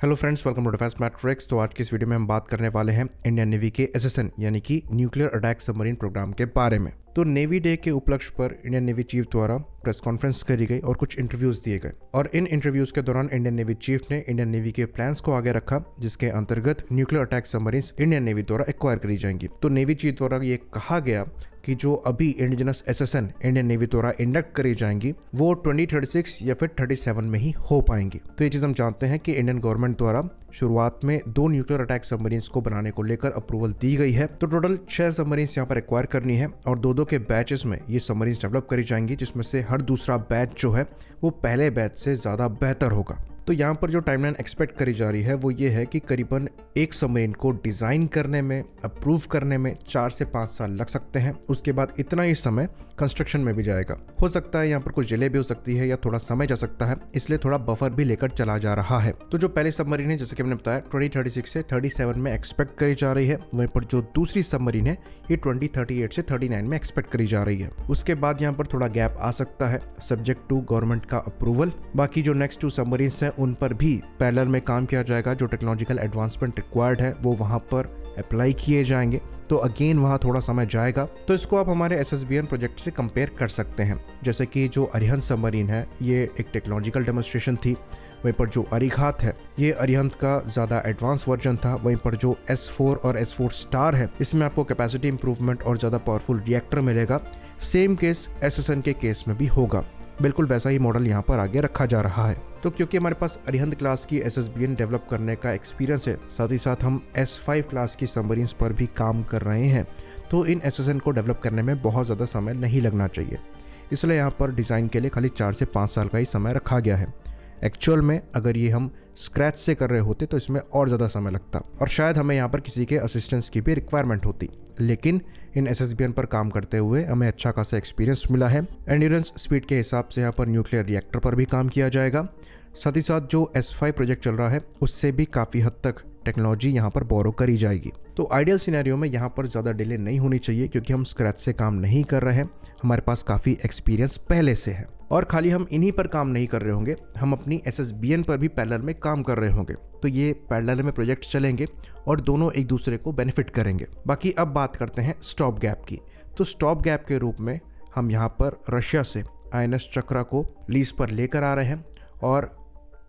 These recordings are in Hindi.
Hello friends, welcome to Defence Matrix. तो आज की इस वीडियो में हम बात करने वाले हैं इंडियन नेवी के एसएसएन यानी कि न्यूक्लियर अटैक सबमरीन प्रोग्राम के बारे में। तो नेवी डे के उपलक्ष्य पर इंडियन नेवी चीफ द्वारा प्रेस कॉन्फ्रेंस करी गई और कुछ इंटरव्यूज दिए गए और इन इंटरव्यूज के दौरान इंडियन नेवी चीफ ने इंडियन नेवी के प्लान्स को आगे रखा, जिसके अंतर्गत nuclear attack submarines Indian navy द्वारा एक्वायर करी जाएंगी। तो नेवी चीफ द्वारा ये कहा गया कि जो अभी इंडिजिनस एसएसएन इंडियन नेवी द्वारा इंडक्ट करी जाएंगी वो 2036 या फिर 37 में ही हो पाएंगी। तो ये चीज हम जानते हैं कि इंडियन गवर्नमेंट द्वारा शुरुआत में 2 न्यूक्लियर अटैक सबमरीन्स को बनाने को लेकर अप्रूवल दी गई है। तो टोटल 6 सबमरीन्स यहाँ पर एक्वायर करनी है और दो के बैचेस में ये सबमरीन्स डेवलप करी जाएंगी, जिसमें से हर दूसरा बैच जो है वो पहले बैच से ज्यादा बेहतर होगा। तो यहाँ पर जो टाइमलाइन एक्सपेक्ट करी जा रही है वो ये है कि करीबन एक सबमरीन को डिजाइन करने में, अप्रूव करने में 4 से 5 साल लग सकते हैं। उसके बाद इतना ही समय कंस्ट्रक्शन में भी जाएगा। हो सकता है यहाँ पर कुछ डिले भी हो सकती है या थोड़ा समय जा सकता है, इसलिए थोड़ा बफर भी लेकर चला जा रहा है। तो जो पहले सबमरीन है, जैसे कि हमने बताया, 2036 से 37 में एक्सपेक्ट करी जा रही है। वहीं पर जो दूसरी सबमरीन है ये 2038 से 39 में एक्सपेक्ट करी जा रही है। उसके बाद यहाँ पर थोड़ा गैप आ सकता है सब्जेक्ट टू गवर्नमेंट का अप्रूवल। बाकी जो नेक्स्ट 2 सबमरीन्स हैं उन पर भी पैरेलल में काम किया जाएगा। जो टेक्नोलॉजिकल एडवांसमेंट रिक्वायर्ड है वो वहां पर अप्लाई किए जाएंगे, तो अगेन वहां थोड़ा समय जाएगा। तो इसको आप हमारे SSBN प्रोजेक्ट से कंपेयर कर सकते हैं। जैसे कि जो अरिहंत सबमरीन है ये एक टेक्नोलॉजिकल डेमोन्स्ट्रेशन थी, वहीं पर जो अरिघात है ये अरिहंत का ज्यादा एडवांस वर्जन था। वहीं पर जो S4 और S4 स्टार है इसमें आपको कैपेसिटी इंप्रूवमेंट और ज्यादा पावरफुल रिएक्टर मिलेगा। सेम केस SSN के केस में भी होगा। बिल्कुल वैसा ही मॉडल यहाँ पर आगे रखा जा रहा है। तो क्योंकि हमारे पास अरिहंत क्लास की SSBN डेवलप करने का एक्सपीरियंस है, साथ ही साथ हम S5 क्लास की सबमरीन्स पर भी काम कर रहे हैं, तो इन SSN को डेवलप करने में बहुत ज़्यादा समय नहीं लगना चाहिए। इसलिए यहाँ पर डिज़ाइन के लिए खाली 4 से 5 साल का ही समय रखा गया है। एक्चुअल में अगर ये हम स्क्रैच से कर रहे होते तो इसमें और ज़्यादा समय लगता और शायद हमें यहाँ पर किसी के असिस्टेंस की भी रिक्वायरमेंट होती। लेकिन इन SSBN पर काम करते हुए हमें अच्छा खासा एक्सपीरियंस मिला है। एंड्योरेंस स्पीड के हिसाब से यहाँ पर न्यूक्लियर रिएक्टर पर भी काम किया जाएगा। साथ ही साथ जो S5 प्रोजेक्ट चल रहा है उससे भी काफ़ी हद तक टेक्नोलॉजी यहाँ पर बोरो करी जाएगी। तो आइडियल सिनेरियो में यहाँ पर ज़्यादा डिले नहीं होनी चाहिए, क्योंकि हम स्क्रैच से काम नहीं कर रहे हैं। हमारे पास काफ़ी एक्सपीरियंस पहले से है और खाली हम इन्हीं पर काम नहीं कर रहे होंगे, हम अपनी SSBN पर भी पैरेलल में काम कर रहे होंगे। तो ये पैरेलल में प्रोजेक्ट चलेंगे और दोनों एक दूसरे को बेनिफिट करेंगे। बाकी अब बात करते हैं स्टॉप गैप की। तो स्टॉप गैप के रूप में हम यहाँ पर रशिया से INS चक्रा को लीज पर लेकर आ रहे हैं और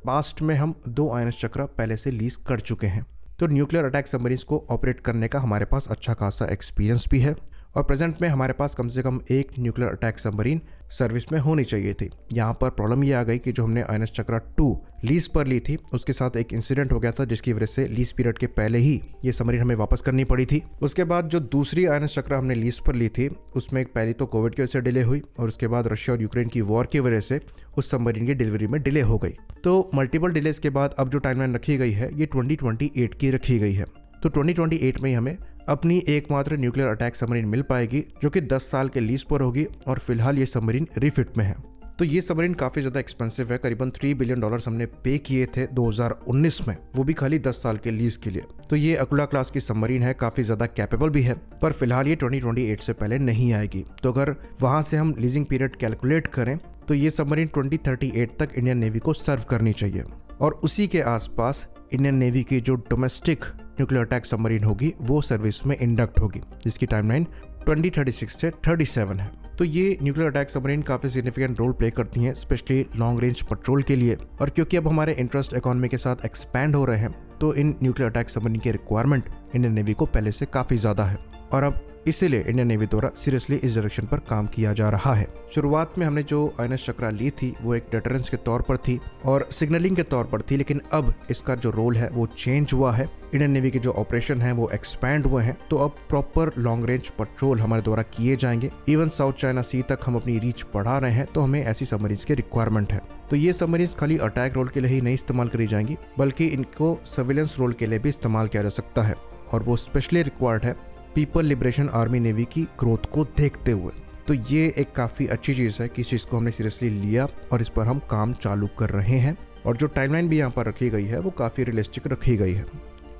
पास्ट में हम 2 INS चक्रा पहले से लीज कर चुके हैं। तो न्यूक्लियर अटैक सबमरीन्स को ऑपरेट करने का हमारे पास अच्छा खासा एक्सपीरियंस भी है और प्रेजेंट में हमारे पास कम से कम एक न्यूक्लियर अटैक सबमरीन सर्विस में होनी चाहिए थी। यहाँ पर प्रॉब्लम ये आ गई कि जो हमने INS चक्रा 2 लीज पर ली थी उसके साथ एक इंसिडेंट हो गया था, जिसकी वजह से लीज पीरियड के पहले ही ये सबमरीन हमें वापस करनी पड़ी थी। उसके बाद जो दूसरी INS चक्रा हमने लीज पर ली थी उसमें पहली तो कोविड की वजह से डिले हुई और उसके बाद रशिया और यूक्रेन की वॉर की वजह से उस सबमरीन की डिलीवरी में डिले हो गई। तो मल्टीपल डिलेज के बाद अब जो टाइमलाइन रखी गई है ये 2028 की रखी गई है। तो 2028 में ही हमें अपनी एकमात्र न्यूक्लियर अटैक सबमरीन मिल पाएगी, जो कि 10 साल के लीज पर होगी और फिलहाल ये सबमरीन रिफिट में है। तो ये सबमरीन काफ़ी ज़्यादा एक्सपेंसिव है। करीबन $3 बिलियन हमने पे किए थे 2019 में, वो भी खाली 10 साल के लीज के लिए। तो ये अकुला क्लास की सबमरीन है, काफ़ी ज़्यादा कैपेबल भी है, पर फिलहाल ये 2028 से पहले नहीं आएगी। तो अगर वहाँ से हम लीजिंग पीरियड कैलकुलेट करें तो ये सबमरीन 2038 तक इंडियन नेवी को सर्व करनी चाहिए और उसी के आसपास इंडियन नेवी की जो डोमेस्टिक न्यूक्लियर अटैक सबमरीन होगी वो सर्विस में इंडक्ट होगी, जिसकी टाइमलाइन 2036 से 37 है। तो ये न्यूक्लियर अटैक सबमरीन काफ़ी सिग्निफिकेंट रोल प्ले करती हैं, स्पेशली लॉन्ग रेंज पेट्रोल के लिए। और क्योंकि अब हमारे इंटरेस्ट इकोनॉमी के साथ एक्सपैंड हो रहे हैं तो इन न्यूक्लियर अटैक सबमरीन की रिक्वायरमेंट इंडियन नेवी को पहले से काफ़ी ज़्यादा है और अब इसीलिए इंडियन नेवी द्वारा सीरियसली इस डायरेक्शन पर काम किया जा रहा है। शुरुआत में हमने जो INS चक्रा ली थी वो एक डेटरेंस के तौर पर थी और सिग्नलिंग के तौर पर थी, लेकिन अब इसका जो रोल है वो चेंज हुआ है। इंडियन नेवी के जो ऑपरेशन है वो एक्सपैंड हुए हैं, तो अब प्रॉपर लॉन्ग रेंज पेट्रोल हमारे द्वारा किए जाएंगे। इवन साउथ चाइना सी तक हम अपनी रीच बढ़ा रहे हैं, तो हमें ऐसी सबमरीन्स की रिक्वायरमेंट है। तो ये सबमरीन्स खाली अटैक रोल के लिए ही नहीं इस्तेमाल करी जाएंगी, बल्कि इनको सर्विलेंस रोल के लिए भी इस्तेमाल किया जा सकता है और वो स्पेशली रिक्वायर्ड है पीपल लिबरेशन आर्मी नेवी की ग्रोथ को देखते हुए। तो ये एक काफ़ी अच्छी चीज़ है कि इस चीज़ को हमने सीरियसली लिया और इस पर हम काम चालू कर रहे हैं और जो टाइमलाइन भी यहाँ पर रखी गई है वो काफ़ी रियलिस्टिक रखी गई है।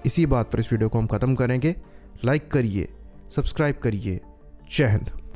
इसी बात पर इस वीडियो को हम ख़त्म करेंगे। लाइक करिए, सब्सक्राइब करिए। जय हिंद।